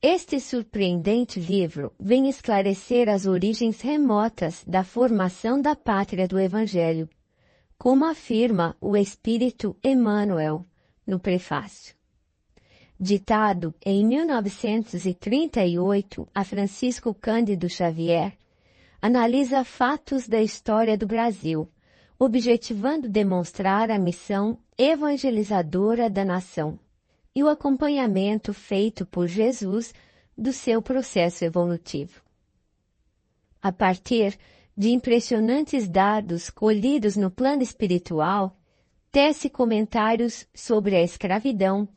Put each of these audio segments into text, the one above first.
Este surpreendente livro vem esclarecer as origens remotas da formação da pátria do Evangelho, como afirma o Espírito Emmanuel no prefácio. Ditado em 1938 a Francisco Cândido Xavier, analisa fatos da história do Brasil, objetivando demonstrar a missão evangelizadora da nação e o acompanhamento feito por Jesus do seu processo evolutivo. A partir de impressionantes dados colhidos no plano espiritual, tece comentários sobre a escravidão,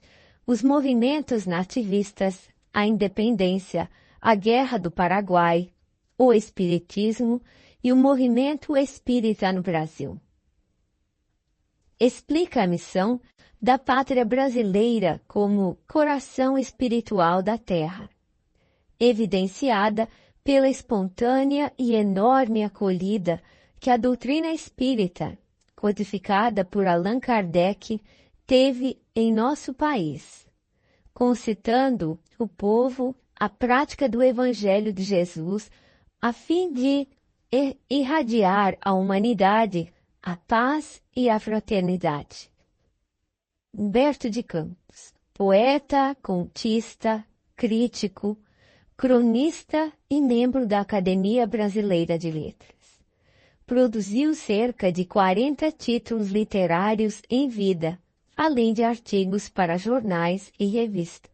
os movimentos nativistas, a independência, a Guerra do Paraguai, o espiritismo e o movimento espírita no Brasil. Explica a missão da pátria brasileira como coração espiritual da terra, evidenciada pela espontânea e enorme acolhida que a doutrina espírita, codificada por Allan Kardec, teve em nosso país, concitando o povo à prática do Evangelho de Jesus, a fim de irradiar à humanidade a paz e a fraternidade. Humberto de Campos, poeta, contista, crítico, cronista e membro da Academia Brasileira de Letras. Produziu cerca de 40 títulos literários em vida, além de artigos para jornais e revistas.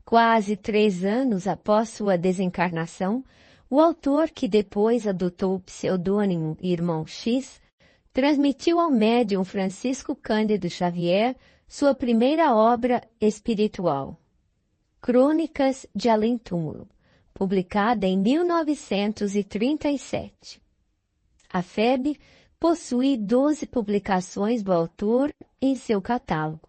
Quase 3 anos após sua desencarnação, o autor, que depois adotou o pseudônimo Irmão X, transmitiu ao médium Francisco Cândido Xavier sua primeira obra espiritual, Crônicas de Além-Túmulo, publicada em 1937. A FEB possui 12 publicações do autor em seu catálogo,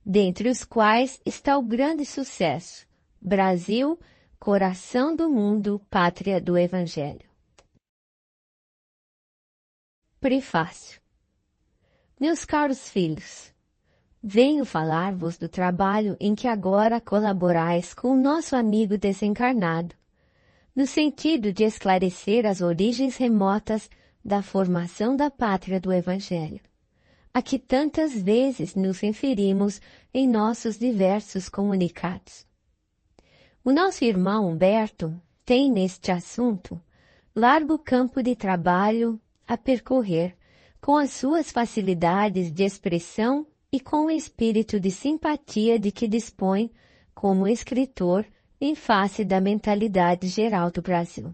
dentre os quais está o grande sucesso, Brasil, Coração do Mundo, Pátria do Evangelho. Prefácio. Meus caros filhos, venho falar-vos do trabalho em que agora colaborais com o nosso amigo desencarnado, no sentido de esclarecer as origens remotas da formação da pátria do Evangelho, a que tantas vezes nos referimos em nossos diversos comunicados. O nosso irmão Humberto tem neste assunto largo campo de trabalho a percorrer, com as suas facilidades de expressão e com o espírito de simpatia de que dispõe como escritor em face da mentalidade geral do Brasil.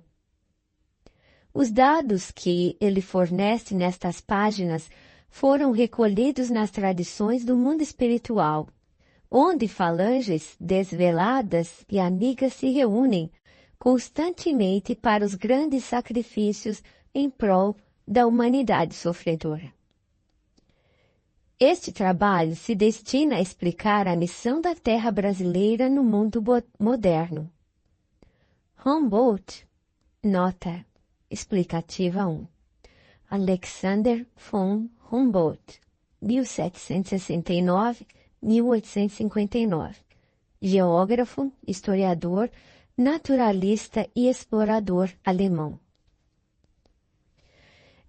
Os dados que ele fornece nestas páginas foram recolhidos nas tradições do mundo espiritual, onde falanges desveladas e amigas se reúnem constantemente para os grandes sacrifícios em prol da humanidade sofredora. Este trabalho se destina a explicar a missão da terra brasileira no mundo moderno. Humboldt, nota explicativa 1. Alexander von Humboldt, 1769-1859, geógrafo, historiador, naturalista e explorador alemão.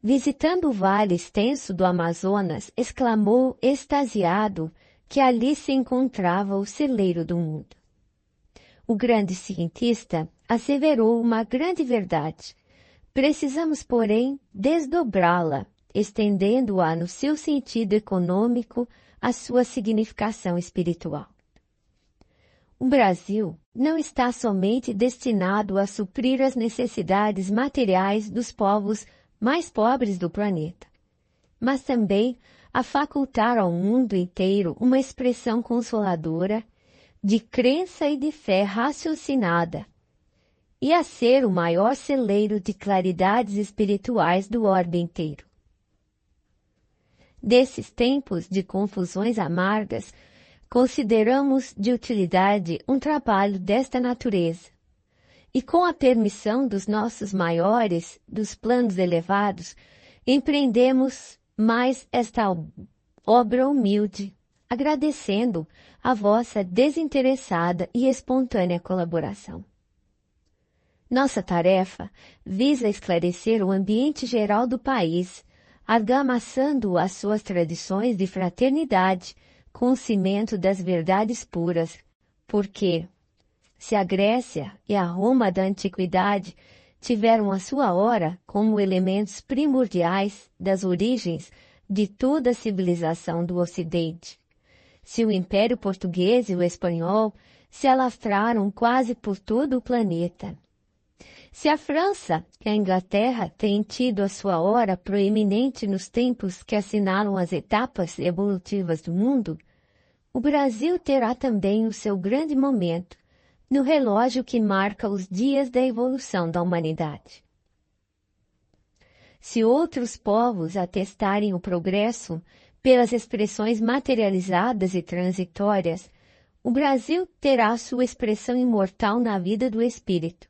Visitando o vale extenso do Amazonas, exclamou extasiado que ali se encontrava o celeiro do mundo. O grande cientista asseverou uma grande verdade. Precisamos, porém, desdobrá-la, estendendo-a no seu sentido econômico à sua significação espiritual. O Brasil não está somente destinado a suprir as necessidades materiais dos povos mais pobres do planeta, mas também a facultar ao mundo inteiro uma expressão consoladora de crença e de fé raciocinada, e a ser o maior celeiro de claridades espirituais do orbe inteiro. Desses tempos de confusões amargas, consideramos de utilidade um trabalho desta natureza, e com a permissão dos nossos maiores, dos planos elevados, empreendemos mais esta obra humilde, agradecendo a vossa desinteressada e espontânea colaboração. Nossa tarefa visa esclarecer o ambiente geral do país, argamassando as suas tradições de fraternidade com o cimento das verdades puras, porque, se a Grécia e a Roma da antiguidade tiveram a sua hora como elementos primordiais das origens de toda a civilização do Ocidente, se o Império Português e o Espanhol se alastraram quase por todo o planeta, se a França e a Inglaterra têm tido a sua hora proeminente nos tempos que assinalam as etapas evolutivas do mundo, o Brasil terá também o seu grande momento no relógio que marca os dias da evolução da humanidade. Se outros povos atestarem o progresso pelas expressões materializadas e transitórias, o Brasil terá sua expressão imortal na vida do espírito,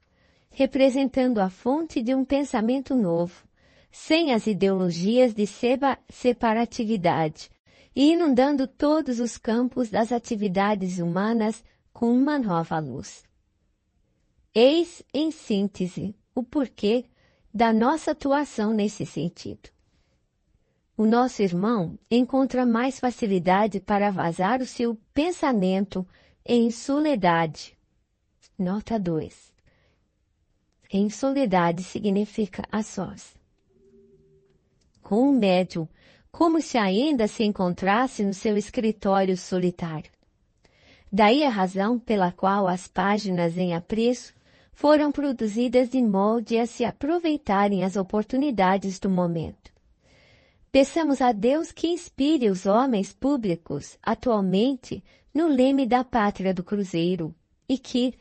representando a fonte de um pensamento novo, sem as ideologias de separatividade, e inundando todos os campos das atividades humanas com uma nova luz. Eis, em síntese, o porquê da nossa atuação nesse sentido. O nosso irmão encontra mais facilidade para vazar o seu pensamento em soledade. Nota 2. Em soledade significa a sós. Com o médium, como se ainda se encontrasse no seu escritório solitário. Daí a razão pela qual as páginas em apreço foram produzidas de molde a se aproveitarem as oportunidades do momento. Peçamos a Deus que inspire os homens públicos atualmente no leme da pátria do Cruzeiro e que,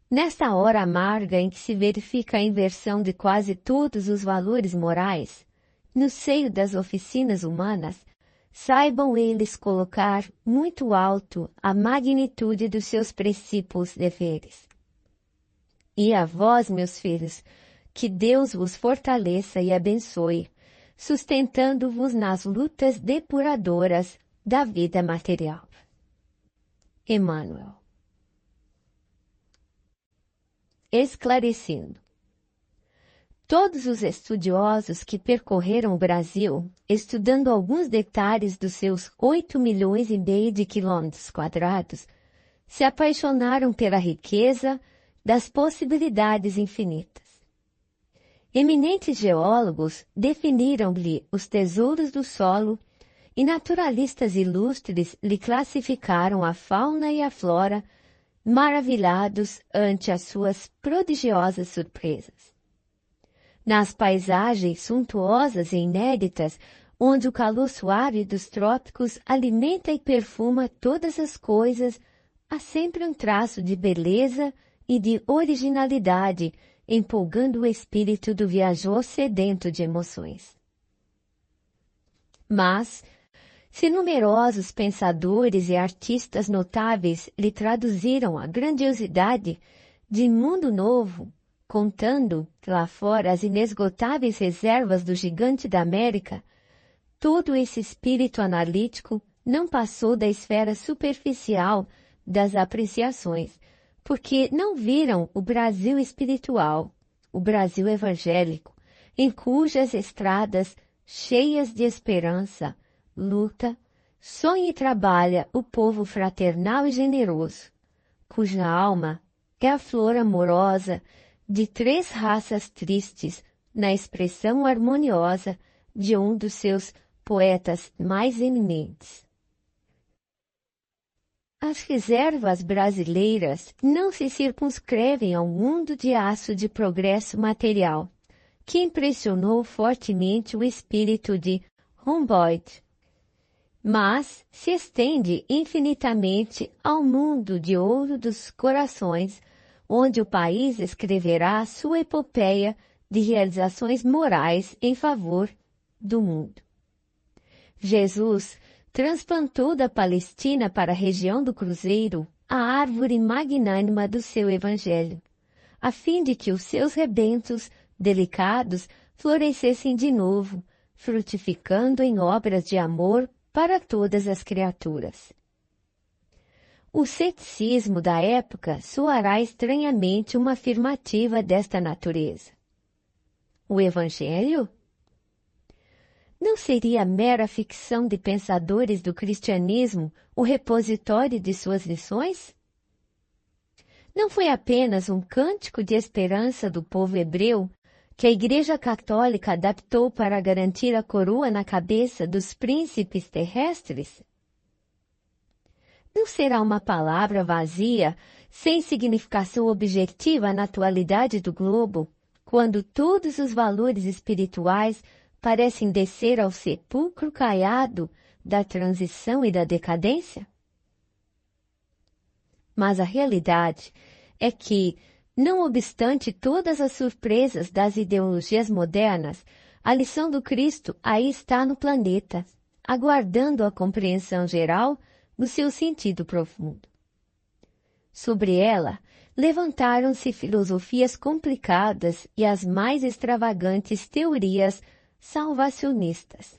nesta hora amarga em que se verifica a inversão de quase todos os valores morais, no seio das oficinas humanas, saibam eles colocar muito alto a magnitude dos seus precípios deveres. E a vós, meus filhos, que Deus vos fortaleça e abençoe, sustentando-vos nas lutas depuradoras da vida material. Emmanuel. Esclarecendo. Todos os estudiosos que percorreram o Brasil, estudando alguns detalhes dos seus 8,5 milhões de quilômetros quadrados, se apaixonaram pela riqueza das possibilidades infinitas. Eminentes geólogos definiram-lhe os tesouros do solo e naturalistas ilustres lhe classificaram a fauna e a flora, maravilhados ante as suas prodigiosas surpresas. Nas paisagens suntuosas e inéditas, onde o calor suave dos trópicos alimenta e perfuma todas as coisas, há sempre um traço de beleza e de originalidade, empolgando o espírito do viajor sedento de emoções. Mas, se numerosos pensadores e artistas notáveis lhe traduziram a grandiosidade de mundo novo, contando lá fora as inesgotáveis reservas do gigante da América, todo esse espírito analítico não passou da esfera superficial das apreciações, porque não viram o Brasil espiritual, o Brasil evangélico, em cujas estradas, cheias de esperança, luta, sonha e trabalha o povo fraternal e generoso, cuja alma é a flor amorosa de 3 raças tristes na expressão harmoniosa de um dos seus poetas mais eminentes. As reservas brasileiras não se circunscrevem ao mundo de aço de progresso material, que impressionou fortemente o espírito de Humboldt, mas se estende infinitamente ao mundo de ouro dos corações, onde o país escreverá sua epopeia de realizações morais em favor do mundo. Jesus transplantou da Palestina para a região do Cruzeiro a árvore magnânima do seu Evangelho, a fim de que os seus rebentos delicados florescessem de novo, frutificando em obras de amor para todas as criaturas. O ceticismo da época soará estranhamente uma afirmativa desta natureza. O Evangelho? Não seria mera ficção de pensadores do cristianismo o repositório de suas lições? Não foi apenas um cântico de esperança do povo hebreu que a Igreja Católica adaptou para garantir a coroa na cabeça dos príncipes terrestres? Não será uma palavra vazia, sem significação objetiva na atualidade do globo, quando todos os valores espirituais parecem descer ao sepulcro caiado da transição e da decadência? Mas a realidade é que, não obstante todas as surpresas das ideologias modernas, a lição do Cristo aí está no planeta, aguardando a compreensão geral do seu sentido profundo. Sobre ela, levantaram-se filosofias complicadas e as mais extravagantes teorias salvacionistas.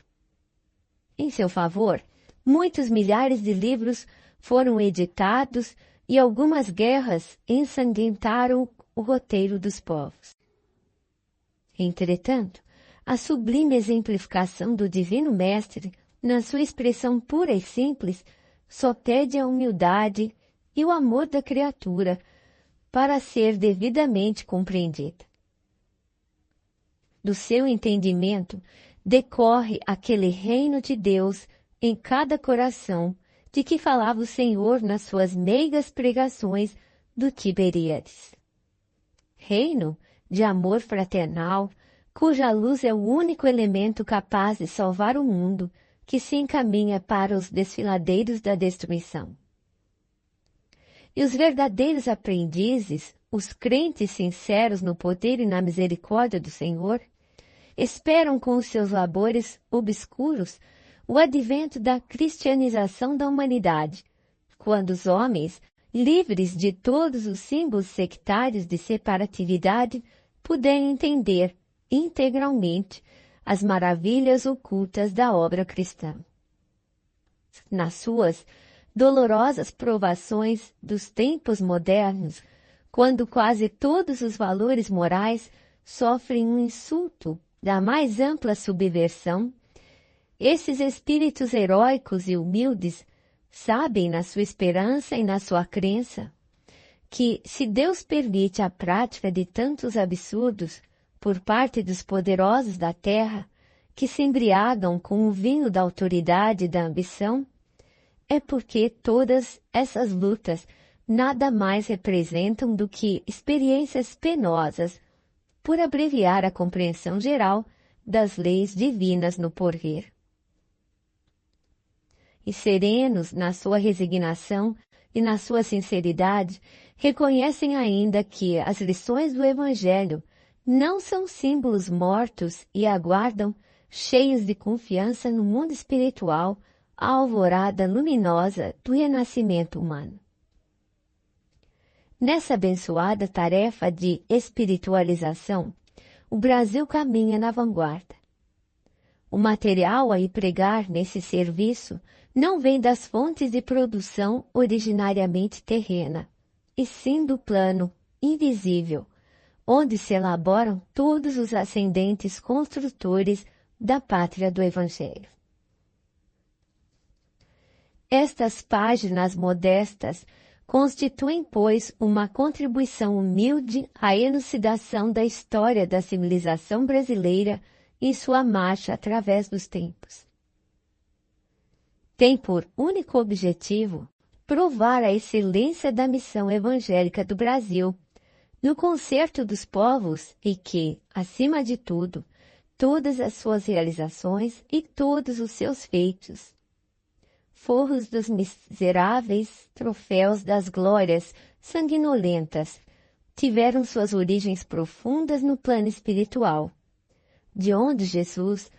Em seu favor, muitos milhares de livros foram editados e algumas guerras ensanguentaram o roteiro dos povos. Entretanto, a sublime exemplificação do Divino Mestre, na sua expressão pura e simples, só pede a humildade e o amor da criatura para ser devidamente compreendida. Do seu entendimento decorre aquele reino de Deus em cada coração de que falava o Senhor nas suas meigas pregações do Tiberíades. Reino de amor fraternal, cuja luz é o único elemento capaz de salvar o mundo que se encaminha para os desfiladeiros da destruição. E os verdadeiros aprendizes, os crentes sinceros no poder e na misericórdia do Senhor, esperam com os seus labores obscuros o advento da cristianização da humanidade, quando os homens, livres de todos os símbolos sectários de separatividade, puderem entender integralmente as maravilhas ocultas da obra cristã. Nas suas dolorosas provações dos tempos modernos, quando quase todos os valores morais sofrem um insulto da mais ampla subversão, esses espíritos heróicos e humildes sabem na sua esperança e na sua crença que, se Deus permite a prática de tantos absurdos por parte dos poderosos da terra, que se embriagam com o vinho da autoridade e da ambição, é porque todas essas lutas nada mais representam do que experiências penosas por abreviar a compreensão geral das leis divinas no porvir. E serenos na sua resignação e na sua sinceridade, reconhecem ainda que as lições do Evangelho não são símbolos mortos e aguardam, cheios de confiança no mundo espiritual, a alvorada luminosa do renascimento humano. Nessa abençoada tarefa de espiritualização, o Brasil caminha na vanguarda. O material a empregar nesse serviço não vem das fontes de produção originariamente terrena, e sim do plano invisível, onde se elaboram todos os ascendentes construtores da pátria do Evangelho. Estas páginas modestas constituem, pois, uma contribuição humilde à elucidação da história da civilização brasileira em sua marcha através dos tempos. Tem por único objetivo provar a excelência da missão evangélica do Brasil no concerto dos povos e que, acima de tudo, todas as suas realizações e todos os seus feitos, forros dos miseráveis troféus das glórias sanguinolentas, tiveram suas origens profundas no plano espiritual, de onde Jesus,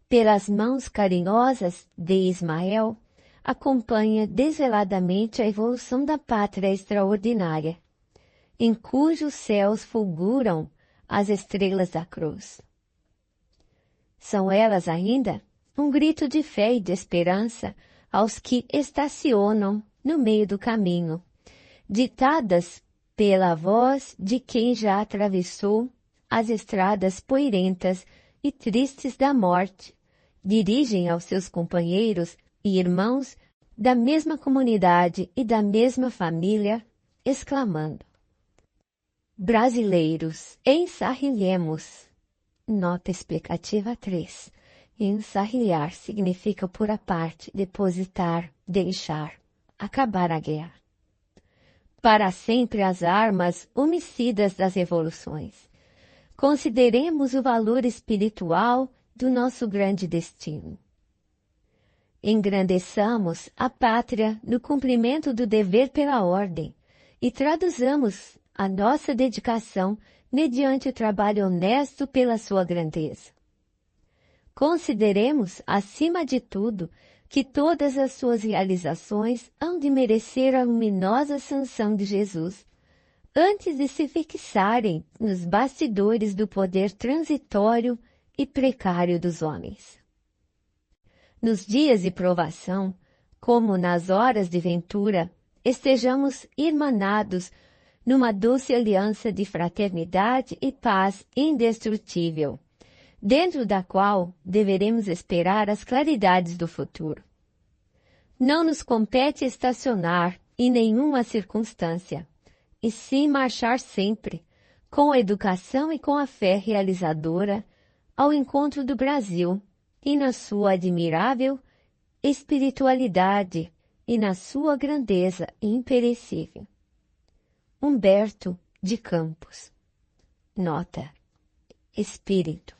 pelas mãos carinhosas de Ismael, acompanha desveladamente a evolução da pátria extraordinária, em cujos céus fulguram as estrelas da cruz. São elas ainda um grito de fé e de esperança aos que estacionam no meio do caminho, ditadas pela voz de quem já atravessou as estradas poeirentas e tristes da morte, dirigem aos seus companheiros e irmãos da mesma comunidade e da mesma família, exclamando: brasileiros, ensarrilhemos. Nota explicativa 3. Ensarrilhar significa pôr à parte, depositar, deixar, acabar a guerra. Para sempre as armas homicidas das revoluções. Consideremos o valor espiritual do nosso grande destino. Engrandeçamos a pátria no cumprimento do dever pela ordem e traduzamos a nossa dedicação mediante o trabalho honesto pela sua grandeza. Consideremos, acima de tudo, que todas as suas realizações hão de merecer a luminosa sanção de Jesus, antes de se fixarem nos bastidores do poder transitório e precário dos homens. Nos dias de provação, como nas horas de ventura, estejamos irmanados numa doce aliança de fraternidade e paz indestrutível, dentro da qual deveremos esperar as claridades do futuro. Não nos compete estacionar em nenhuma circunstância, e sim marchar sempre, com a educação e com a fé realizadora, ao encontro do Brasil e na sua admirável espiritualidade e na sua grandeza imperecível. Humberto de Campos. Nota: Espírito.